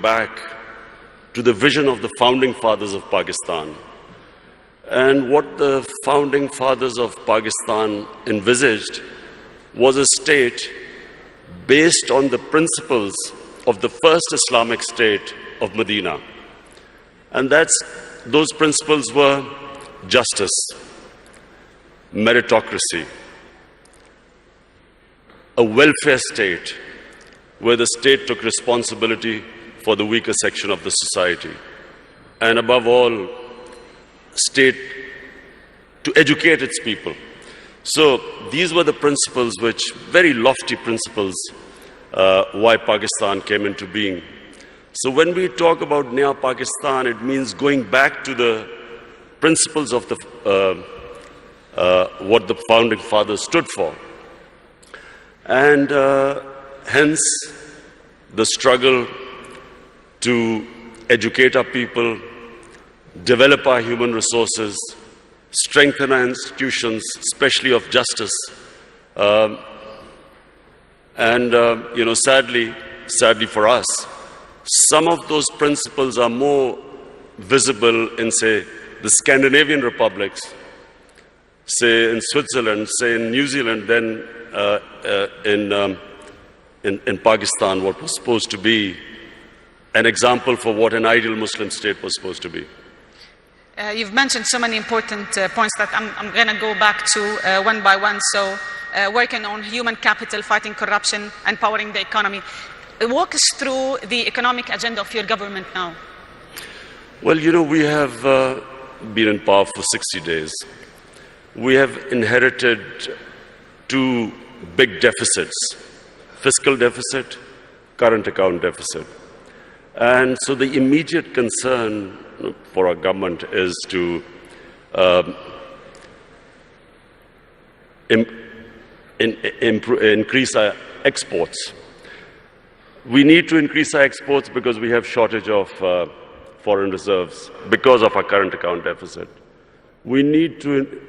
back to the vision of the founding fathers of Pakistan. And what the founding fathers of Pakistan envisaged was a state based on the principles of the first Islamic state of Medina. And those principles were justice, meritocracy, a welfare state where the state took responsibility for the weaker section of the society, and above all, state to educate its people. So these were the principles very lofty principles, why Pakistan came into being. So when we talk about Naya Pakistan, it means going back to the principles of what the founding fathers stood for. And hence, the struggle to educate our people, develop our human resources, strengthen our institutions, especially of justice. Sadly for us, some of those principles are more visible in, say, the Scandinavian republics, say in Switzerland, say in New Zealand, than in Pakistan, what was supposed to be an example for what an ideal Muslim state was supposed to be. You've mentioned so many important points that I'm going to go back to one by one. So working on human capital, fighting corruption, empowering the economy. Walk us through the economic agenda of your government now. Well, we have been in power for 60 days. We have inherited two big deficits: fiscal deficit, current account deficit. And so the immediate concern for our government is to increase our exports. We need to increase our exports because we have shortage of foreign reserves because of our current account deficit. We need to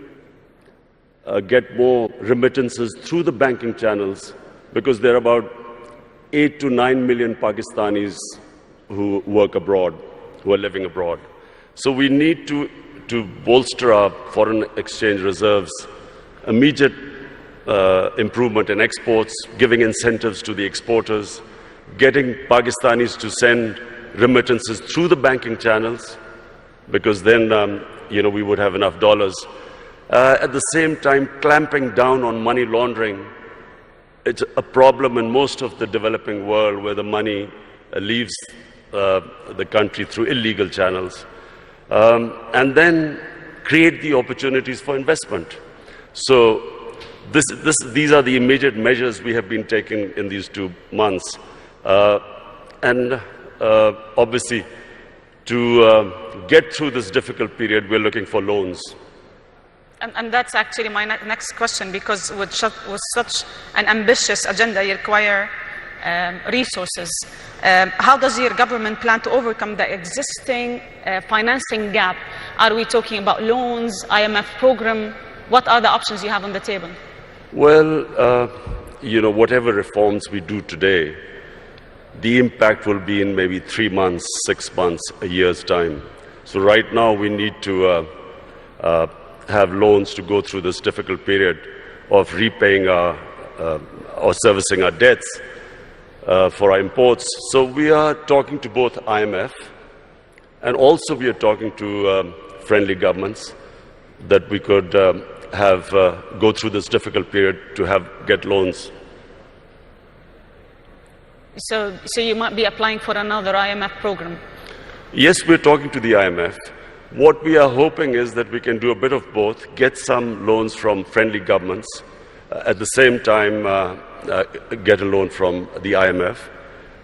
get more remittances through the banking channels because there are about 8 to 9 million Pakistanis who work abroad, who are living abroad. So we need to bolster our foreign exchange reserves, immediate improvement in exports, giving incentives to the exporters, getting Pakistanis to send remittances through the banking channels, because then we would have enough dollars. At the same time, clamping down on money laundering. It's a problem in most of the developing world where the money leaves the country through illegal channels. And then create the opportunities for investment. So these are the immediate measures we have been taking in these 2 months. Obviously, to get through this difficult period, we're looking for loans. And that's actually my next question, because with such an ambitious agenda, you require resources. How does your government plan to overcome the existing financing gap? Are we talking about loans, IMF program? What are the options you have on the table? Well, whatever reforms we do today, the impact will be in maybe 3 months, 6 months, a year's time. So right now we need to have loans to go through this difficult period of repaying or servicing our debts for our imports. So we are talking to both IMF and also we are talking to friendly governments that we could have go through this difficult period to get loans. So you might be applying for another IMF program? Yes, we're talking to the IMF. What we are hoping is that we can do a bit of both, get some loans from friendly governments, at the same time get a loan from the IMF.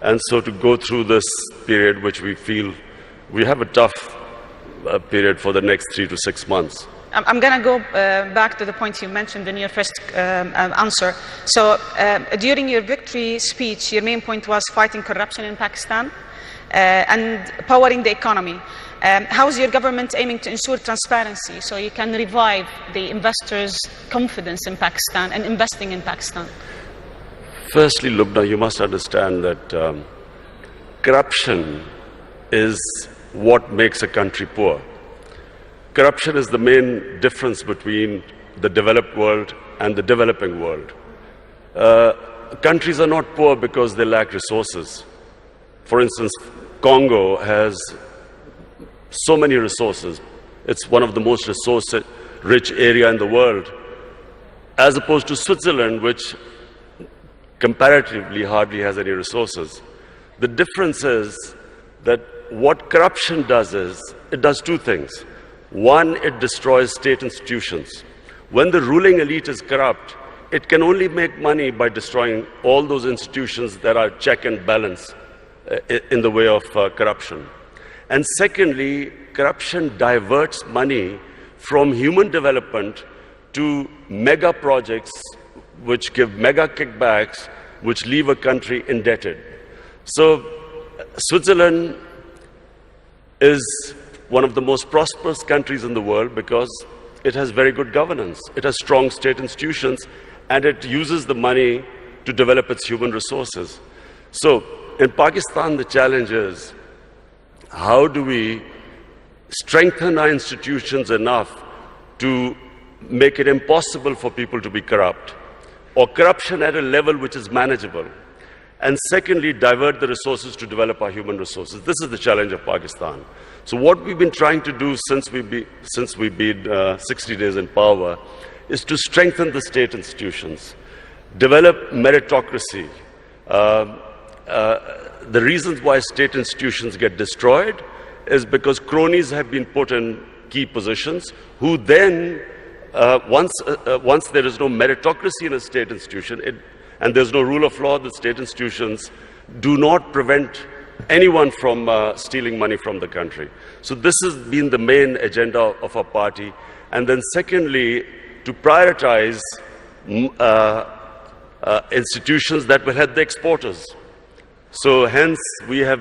And so to go through this period, which we feel we have a tough period for the next 3 to 6 months. I'm going to go back to the point you mentioned in your first answer. So during your victory speech, your main point was fighting corruption in Pakistan and powering the economy. How is your government aiming to ensure transparency so you can revive the investors' confidence in Pakistan and investing in Pakistan? Firstly, Lubna, you must understand that corruption is what makes a country poor. Corruption is the main difference between the developed world and the developing world. Countries are not poor because they lack resources. For instance, Congo has so many resources. It's one of the most resource-rich area in the world, as opposed to Switzerland, which comparatively hardly has any resources. The difference is that what corruption does is, it does two things. One, it destroys state institutions. When the ruling elite is corrupt, it can only make money by destroying all those institutions that are check and balance in the way of corruption. And secondly, corruption diverts money from human development to mega projects which give mega kickbacks, which leave a country indebted. So Switzerland is one of the most prosperous countries in the world because it has very good governance, it has strong state institutions, and it uses the money to develop its human resources. So in Pakistan, the challenge is, how do we strengthen our institutions enough to make it impossible for people to be corrupt, or corruption at a level which is manageable? And secondly, divert the resources to develop our human resources. This is the challenge of Pakistan. So what we've been trying to do since we've been 60 days in power is to strengthen the state institutions, develop meritocracy. The reasons why state institutions get destroyed is because cronies have been put in key positions, who then, once there is no meritocracy in a state institution, and there's no rule of law, the state institutions do not prevent anyone from stealing money from the country. So this has been the main agenda of our party. And then secondly, to prioritize institutions that will help the exporters. So hence, we have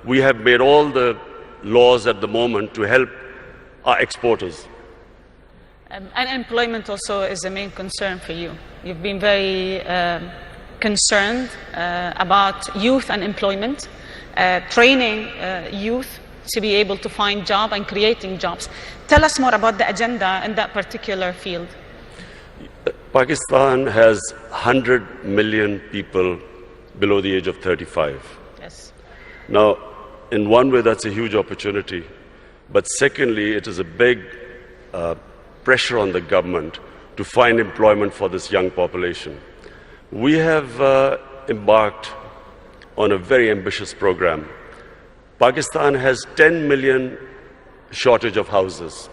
made all the laws at the moment to help our exporters. Unemployment also is a main concern for you. You've been very concerned about youth unemployment, training youth to be able to find jobs and creating jobs. Tell us more about the agenda in that particular field. Pakistan has 100 million people below the age of 35. Yes. Now, in one way, that's a huge opportunity. But secondly, it is a big pressure on the government to find employment for this young population. We have embarked on a very ambitious program. Pakistan has 10 million shortage of houses.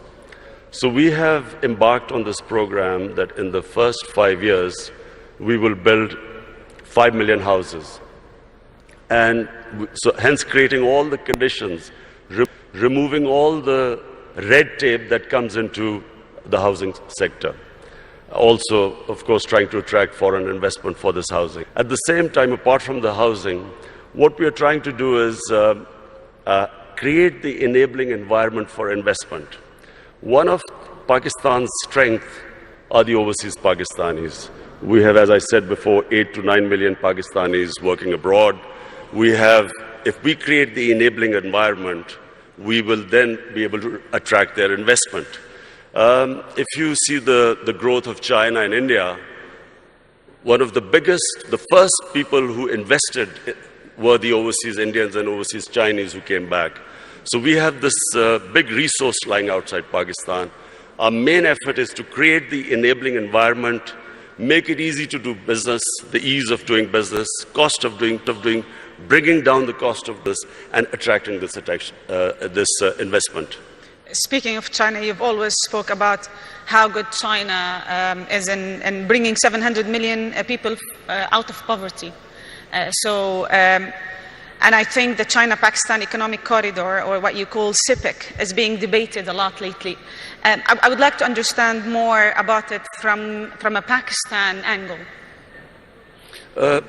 So we have embarked on this program that in the first 5 years, we will build 5 million houses. And so hence creating all the conditions, removing all the red tape that comes into the housing sector. Also, of course, trying to attract foreign investment for this housing. At the same time, apart from the housing, what we are trying to do is create the enabling environment for investment. One of Pakistan's strengths are the overseas Pakistanis. We have, as I said before, 8 to 9 million Pakistanis working abroad. We have, if we create the enabling environment, we will then be able to attract their investment. If you see the growth of China and India, one of the first people who invested were the overseas Indians and overseas Chinese who came back. So we have this big resource lying outside Pakistan. Our main effort is to create the enabling environment, make it easy to do business, the ease of doing business, cost of doing, bringing down the cost of this, and attracting this investment. Speaking of China, you've always spoke about how good China is in bringing 700 million people out of poverty. And I think the China-Pakistan Economic Corridor, or what you call CIPEC, is being debated a lot lately. I would like to understand more about it from a Pakistan angle.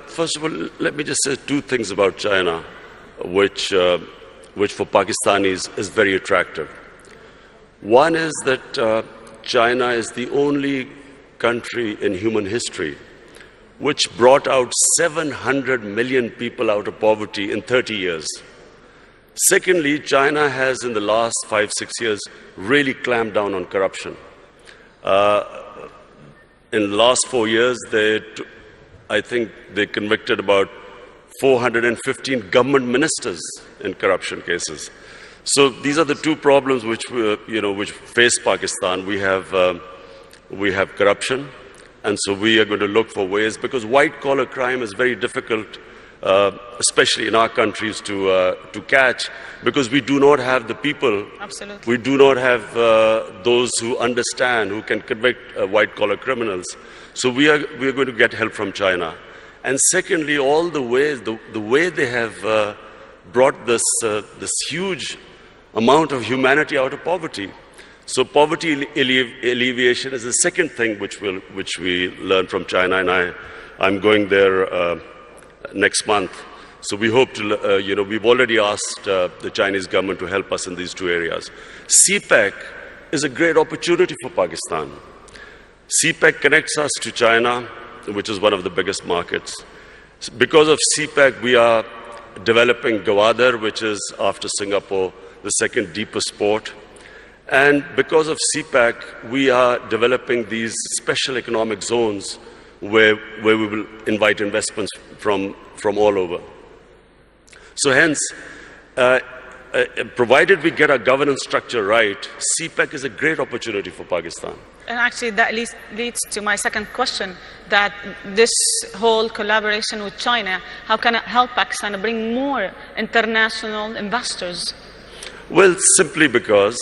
First of all, let me just say two things about China, which for Pakistanis is very attractive. One is that China is the only country in human history which brought out 700 million people out of poverty in 30 years. Secondly, China has in the last 5-6 years really clamped down on corruption. In the last 4 years, I think they convicted about 415 government ministers in corruption cases. So these are the two problems which face Pakistan. We have corruption, and so we are going to look for ways, because white-collar crime is very difficult, especially in our countries, to catch, because we do not have the people. Absolutely. We do not have those who understand, who can convict white-collar criminals. So we are going to get help from China. And secondly, all the ways, the way they have brought this huge amount of humanity out of poverty. So poverty alleviation is the second thing which we learn from China, and I'm going there next month. So we hope to, we've already asked the Chinese government to help us in these two areas. CPEC is a great opportunity for Pakistan. CPEC connects us to China, which is one of the biggest markets. Because of CPEC, we are developing Gwadar, which is, after Singapore, the second deepest port. And because of CPEC, we are developing these special economic zones where we will invite investments from all over. So hence, provided we get our governance structure right, CPEC is a great opportunity for Pakistan. And actually that leads to my second question, that this whole collaboration with China, how can it help Pakistan bring more international investors? Well, simply because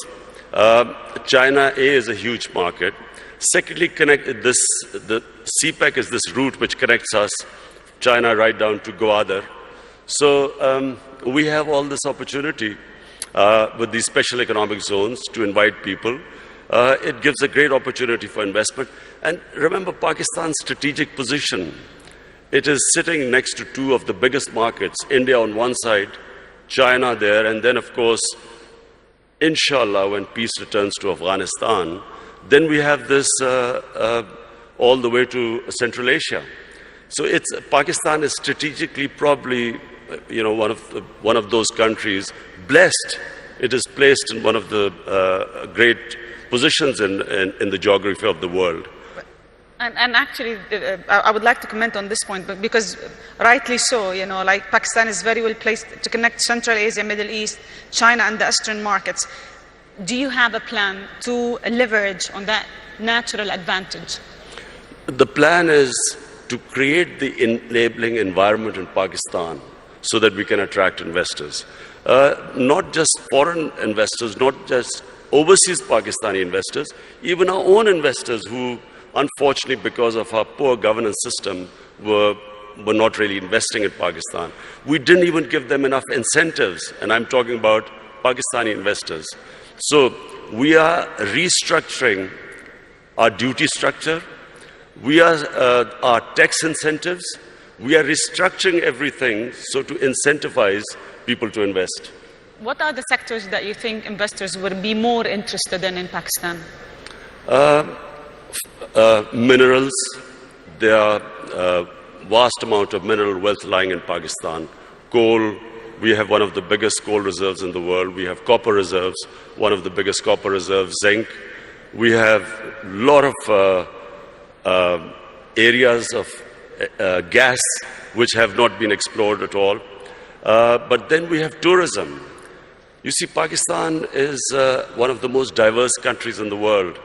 China is a huge market. Secondly, the CPEC is this route which connects us, China, right down to Gwadar. So we have all this opportunity with these special economic zones to invite people. It gives a great opportunity for investment. And remember Pakistan's strategic position. It is sitting next to two of the biggest markets, India on one side, China there, and then of course, inshallah, when peace returns to Afghanistan, then we have this all the way to Central Asia. So Pakistan is strategically probably one of those countries blessed. It is placed in one of the great positions in the geography of the world. And actually, I would like to comment on this point, but because rightly so, like Pakistan is very well placed to connect Central Asia, Middle East, China, and the Eastern markets. Do you have a plan to leverage on that natural advantage? The plan is to create the enabling environment in Pakistan so that we can attract investors. Not just foreign investors, not just overseas Pakistani investors, even our own investors who, unfortunately, because of our poor governance system, were not really investing in Pakistan. We didn't even give them enough incentives, and I'm talking about Pakistani investors. So we are restructuring our duty structure. We are our tax incentives. We are restructuring everything so to incentivize people to invest. What are the sectors that you think investors would be more interested in Pakistan? Minerals. There are vast amount of mineral wealth lying in Pakistan. Coal. We have one of the biggest coal reserves in the world. We have copper reserves, one of the biggest copper reserves. Zinc. We have a lot of areas of gas which have not been explored at all. But then we have tourism. You see, Pakistan is one of the most diverse countries in the world.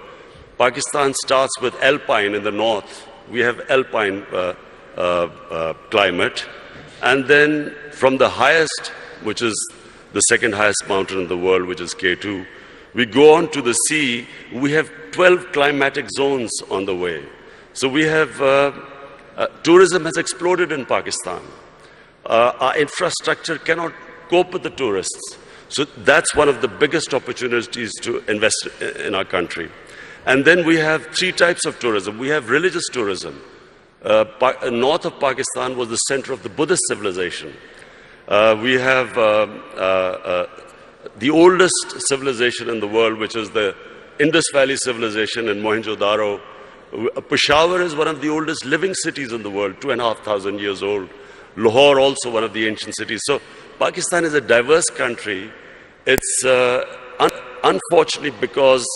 Pakistan starts with alpine in the north. We have alpine climate. And then from the highest, which is the second highest mountain in the world, which is K2, we go on to the sea. We have 12 climatic zones on the way. So we have, tourism has exploded in Pakistan. Our infrastructure cannot cope with the tourists. So that's one of the biggest opportunities to invest in our country. And then we have three types of tourism. We have religious tourism. North of Pakistan was the center of the Buddhist civilization. We have the oldest civilization in the world, which is the Indus Valley civilization in Mohenjo-daro, Peshawar is one of the oldest living cities in the world, 2,500 years old. Lahore also one of the ancient cities. So Pakistan is a diverse country. It's unfortunately because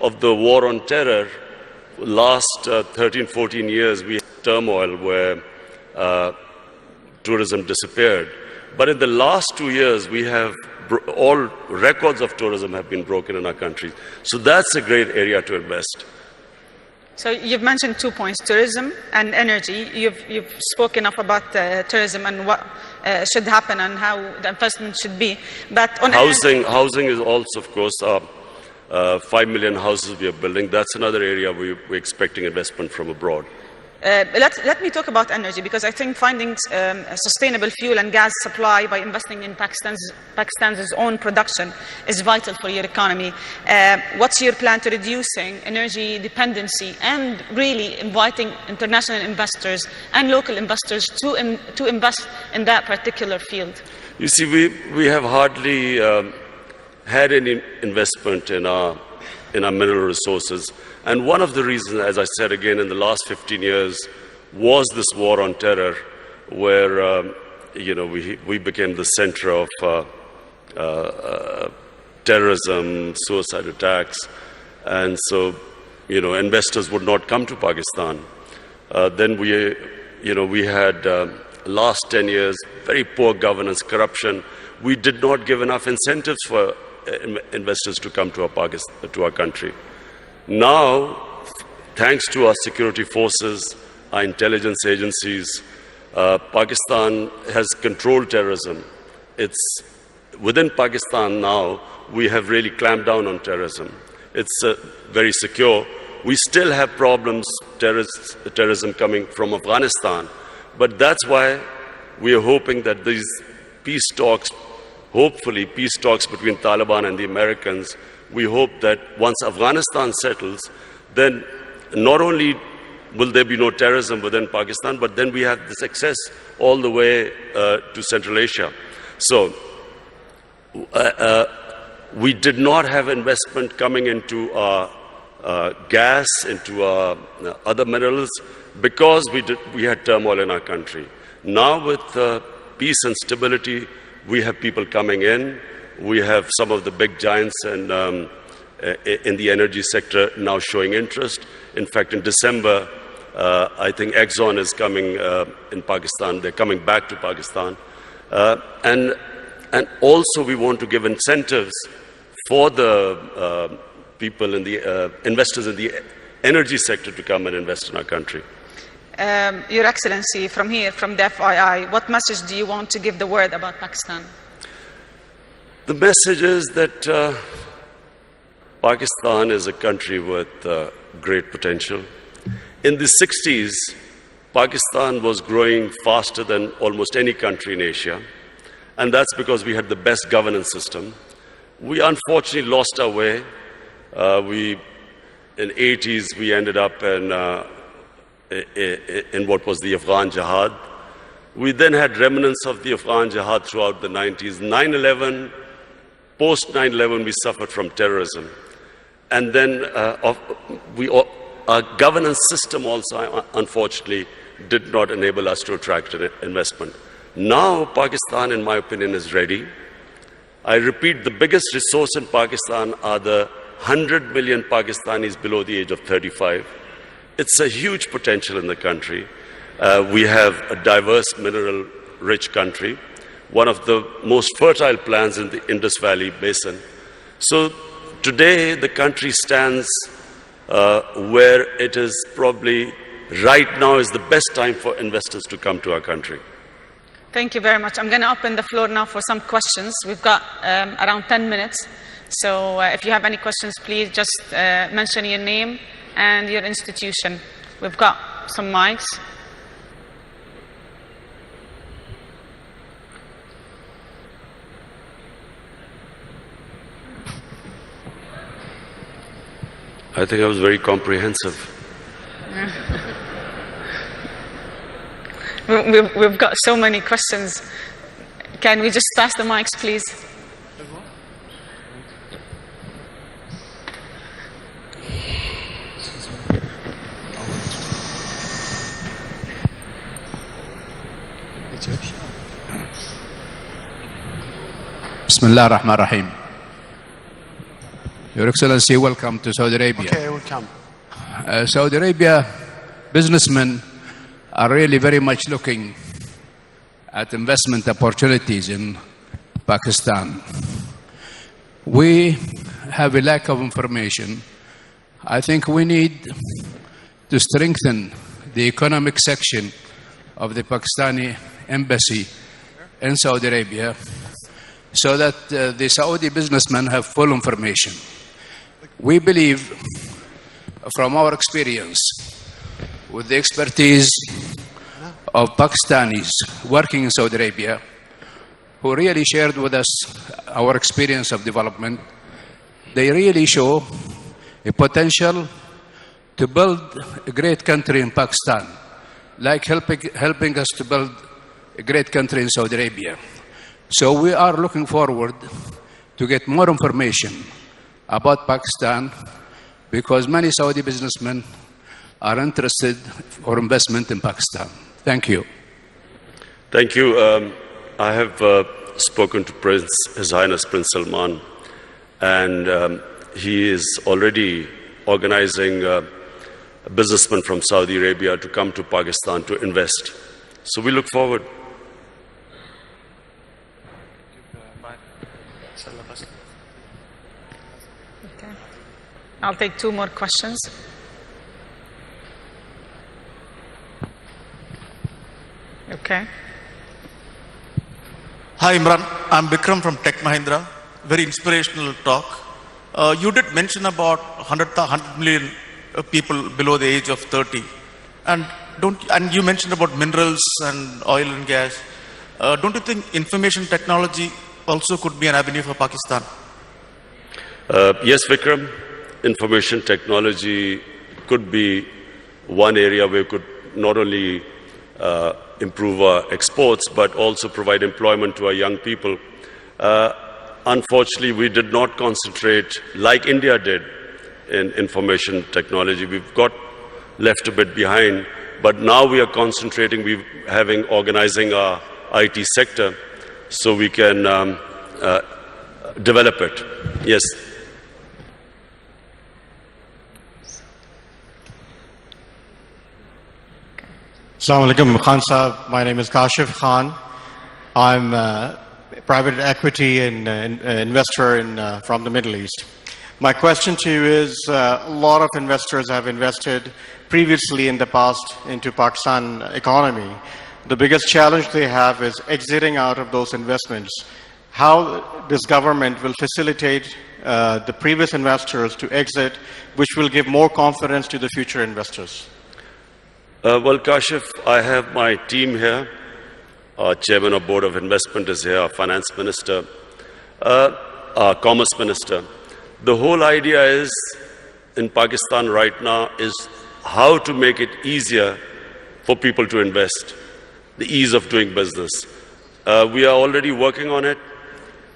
of the war on terror, last 13, 14 years we had turmoil where tourism disappeared. But in the last 2 years we have all records of tourism have been broken in our country. So that's a great area to invest. So you've mentioned 2 points, tourism and energy. You've spoken enough about tourism and what should happen and how the investment should be. But on housing is also, of course, 5 million houses we are building. That's another area we're expecting investment from abroad. Let me talk about energy, because I think finding a sustainable fuel and gas supply by investing in Pakistan's own production is vital for your economy. What's your plan to reducing energy dependency and really inviting international investors and local investors to invest in that particular field? You see, we have hardly had any investment in our mineral resources. And one of the reasons, as I said again, in the last 15 years, was this war on terror, where we became the center of terrorism, suicide attacks, and so investors would not come to Pakistan. Then we had last 10 years very poor governance, corruption. We did not give enough incentives for investors to come to our country. Now, thanks to our security forces, our intelligence agencies, Pakistan has controlled terrorism. It's within Pakistan now, we have really clamped down on terrorism. It's very secure. We still have problems, terrorism coming from Afghanistan, but that's why we are hoping that these peace talks, hopefully peace talks between Taliban and the Americans, we hope that once Afghanistan settles, then not only will there be no terrorism within Pakistan, but then we have this access all the way to Central Asia. So we did not have investment coming into gas, into other minerals, because we had turmoil in our country. Now with peace and stability, we have people coming in. We have some of the big giants in the energy sector now showing interest. In fact, in December, I think Exxon is coming in Pakistan. They're coming back to Pakistan. And also we want to give incentives for the people in the investors in the energy sector to come and invest in our country. Your Excellency, from here, from the FII, what message do you want to give the world about Pakistan? The message is that Pakistan is a country with great potential. In the 60s, Pakistan was growing faster than almost any country in Asia, and that's because we had the best governance system. We unfortunately lost our way. In the 80s, we ended up in what was the Afghan Jihad. We then had remnants of the Afghan Jihad throughout the 90s. 9/11, post 9/11, we suffered from terrorism. And then our governance system also, unfortunately, did not enable us to attract investment. Now, Pakistan, in my opinion, is ready. I repeat, the biggest resource in Pakistan are the 100 million Pakistanis below the age of 35. It's a huge potential in the country. We have a diverse, mineral-rich country, one of the most fertile lands in the Indus Valley Basin. So today, the country stands where it is probably right now is the best time for investors to come to our country. Thank you very much. I'm going to open the floor now for some questions. We've got around 10 minutes. So if you have any questions, please just mention your name and your institution. We've got some mics. I think I was very comprehensive. We've got so many questions. Can we just pass the mics, please? Bismillah ar-Rahman ar-Rahim. Your Excellency, welcome to Saudi Arabia. Okay, welcome. Saudi Arabia businessmen are really very much looking at investment opportunities in Pakistan. We have a lack of information. I think we need to strengthen the economic section of the Pakistani embassy in Saudi Arabia so that the Saudi businessmen have full information. We believe, from our experience with the expertise of Pakistanis working in Saudi Arabia, who really shared with us our experience of development, they really show a potential to build a great country in Pakistan, like helping us to build a great country in Saudi Arabia. So we are looking forward to get more information about Pakistan because many Saudi businessmen are interested for investment in Pakistan. Thank you. Thank you. I have spoken to His Highness Prince Salman, and he is already organizing businessmen from Saudi Arabia to come to Pakistan to invest. So we look forward. Okay. I'll take two more questions. Okay. Hi Imran, I'm Bikram from Tech Mahindra. Very inspirational talk. You did mention about 100 million people below the age of 30. And you mentioned about minerals and oil and gas. Don't you think information technology also could be an avenue for Pakistan? Yes, Vikram. Information technology could be one area where we could not only improve our exports, but also provide employment to our young people. Unfortunately, we did not concentrate like India did in information technology. We've got left a bit behind, but now we are concentrating. We're organizing our IT sector so we can develop it. Yes. Assalamu alaikum, Khan Saab. My name is Kashif Khan. I'm a private equity and investor from the Middle East. My question to you is, a lot of investors have invested previously in the past into Pakistan economy. The biggest challenge they have is exiting out of those investments. How this government will facilitate the previous investors to exit, which will give more confidence to the future investors? Well, Kashif, I have my team here. Our chairman of board of investment is here, our finance minister, our commerce minister. The whole idea is in Pakistan right now is how to make it easier for people to invest, the ease of doing business. We are already working on it,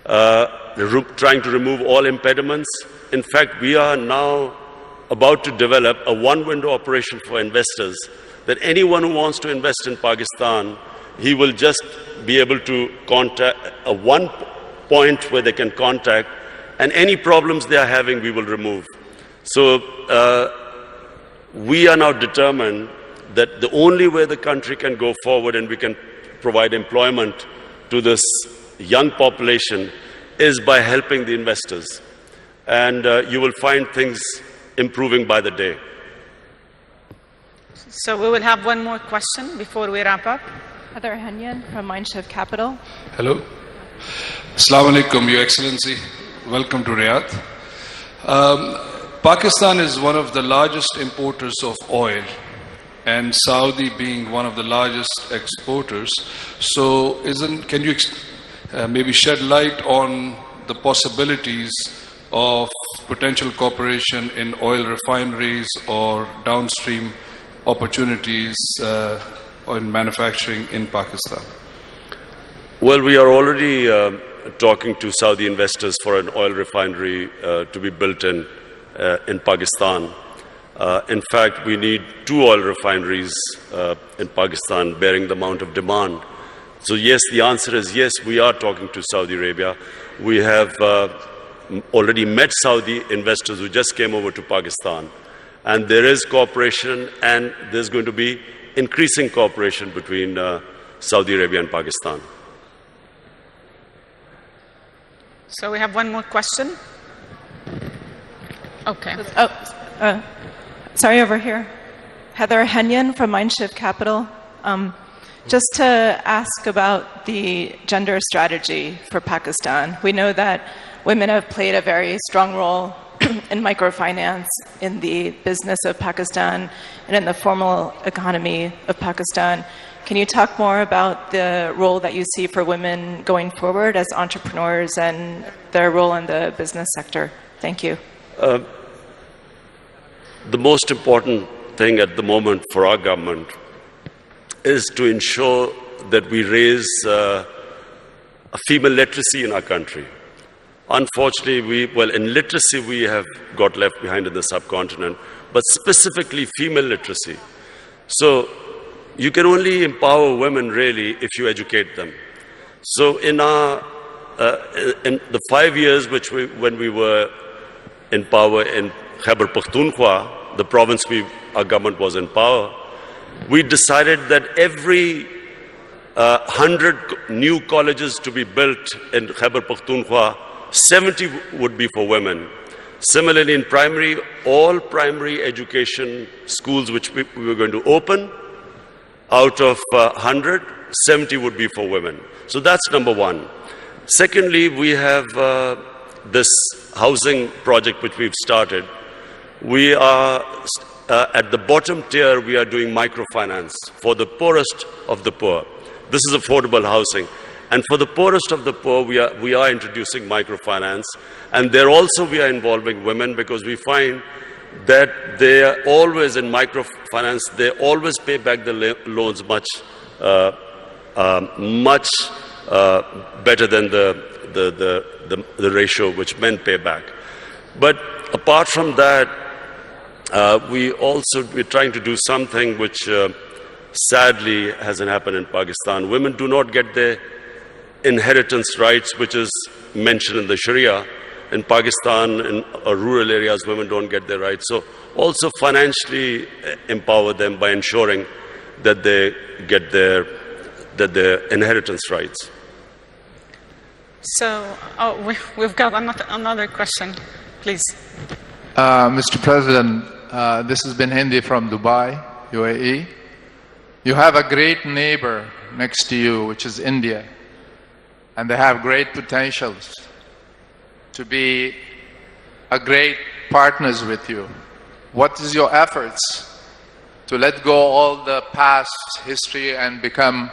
trying to remove all impediments. In fact, we are now about to develop a one-window operation for investors, that anyone who wants to invest in Pakistan, he will just be able to contact one point where they can contact, and any problems they are having, we will remove. So we are now determined that the only way the country can go forward and we can provide employment to this young population is by helping the investors. And you will find things improving by the day. So we will have one more question before we wrap up. Heather Henyan from Mindshift Capital. Hello. Assalamu alaikum, Your Excellency. Welcome to Riyadh. Pakistan is one of the largest importers of oil, and Saudi being one of the largest exporters. So can you maybe shed light on the possibilities of potential cooperation in oil refineries or downstream opportunities in manufacturing in Pakistan? Well, we are already talking to Saudi investors for an oil refinery to be built in Pakistan. In fact, we need 2 oil refineries in Pakistan bearing the amount of demand. So yes, the answer is yes, we are talking to Saudi Arabia. We have already met Saudi investors who just came over to Pakistan. And there is cooperation, and there's going to be increasing cooperation between Saudi Arabia and Pakistan. So we have one more question. Okay. Sorry, over here. Heather Henyon from Mindshift Capital. Just to ask about the gender strategy for Pakistan. We know that women have played a very strong role in microfinance, in the business of Pakistan, and in the formal economy of Pakistan. Can you talk more about the role that you see for women going forward as entrepreneurs and their role in the business sector? Thank you. The most important thing at the moment for our government is to ensure that we raise a female literacy in our country. Unfortunately, in literacy we have got left behind in the subcontinent, but specifically female literacy. So you can only empower women really if you educate them. So in the 5 years when we were in power in Khyber Pakhtunkhwa, the province our government was in power, we decided that every 100 new colleges to be built in Khyber Pakhtunkhwa, 70 would be for women. Similarly, in primary, all primary education schools which we were going to open, out of 100, 70 would be for women. So that's number one. Secondly, we have this housing project which we've started. We are at the bottom tier, we are doing microfinance for the poorest of the poor. This is affordable housing. And for the poorest of the poor, we are introducing microfinance. And there also we are involving women, because we find that they are always in microfinance, they always pay back the loans much better than the ratio which men pay back. But apart from that, we're trying to do something which sadly hasn't happened in Pakistan. Women do not get their inheritance rights, which is mentioned in the Sharia. In Pakistan, in rural areas, women don't get their rights. So also financially empower them by ensuring that they get their inheritance rights. So we've got another question, please. Mr. President, this has been Hindi from Dubai, UAE. You have a great neighbor next to you, which is India, and they have great potentials to be a great partners with you. What is your efforts to let go all the past history and become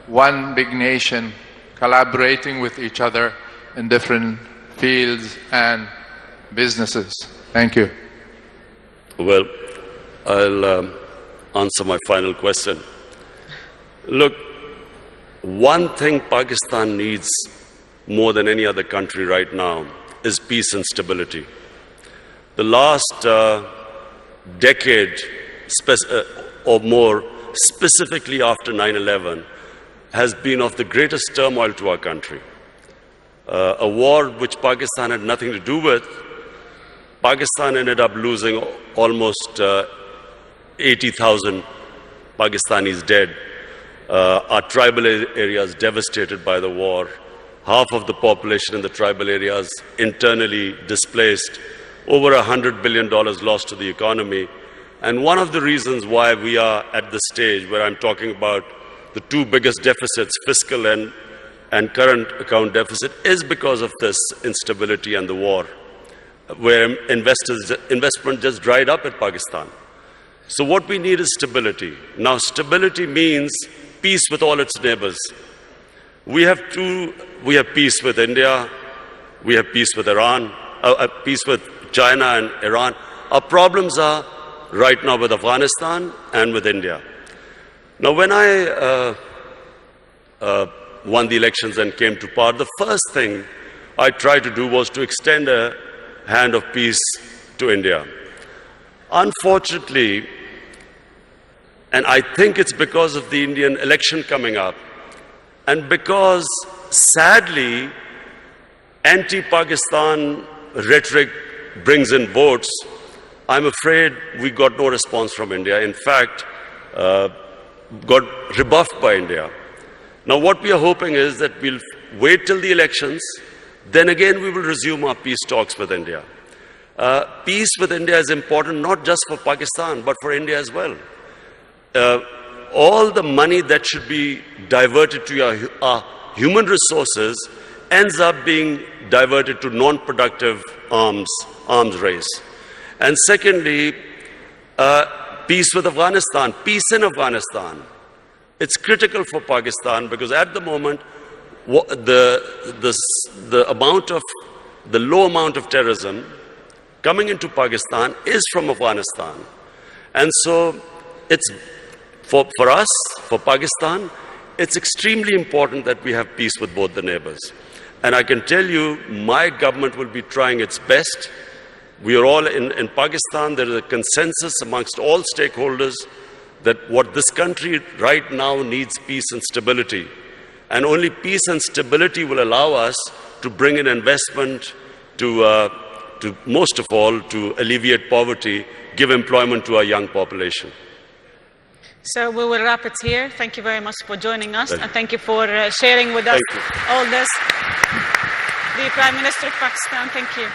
one big nation, collaborating with each other in different fields and businesses? Thank you. Well, I'll answer my final question. Look, one thing Pakistan needs more than any other country right now is peace and stability. The last decade or more, specifically after 9/11, has been of the greatest turmoil to our country. A war which Pakistan had nothing to do with. Pakistan ended up losing almost 80,000 Pakistanis dead. Our tribal areas devastated by the war. Half of the population in the tribal areas internally displaced. Over $100 billion lost to the economy. And one of the reasons why we are at the stage where I'm talking about the two biggest deficits, fiscal and current account deficit, is because of this instability and the war, where investment just dried up at Pakistan. So what we need is stability. Now, stability means peace with all its neighbors. We have peace with India, we have peace with Iran, peace with China and Iran. Our problems are right now with Afghanistan and with India. Now, when I won the elections and came to power, the first thing I tried to do was to extend a hand of peace to India. Unfortunately, and I think it's because of the Indian election coming up, and because sadly anti-Pakistan rhetoric brings in votes, I'm afraid we got no response from India. In fact, got rebuffed by India. Now, what we are hoping is that we'll wait till the elections, then again we will resume our peace talks with India. Peace with India is important not just for Pakistan, but for India as well. All the money that should be diverted to our human resources ends up being diverted to non-productive arms race. And secondly, peace with Afghanistan, peace in Afghanistan. It's critical for Pakistan because at the moment, the low amount of terrorism coming into Pakistan is from Afghanistan. And so it's for us, for Pakistan, it's extremely important that we have peace with both the neighbors. And I can tell you, my government will be trying its best. We are all in Pakistan, there is a consensus amongst all stakeholders that what this country right now needs peace and stability. And only peace and stability will allow us to bring in investment, to most of all, to alleviate poverty, give employment to our young population. So we will wrap it here. Thank you very much for joining us, and thank you for sharing with us all this. The Prime Minister of Pakistan, thank you.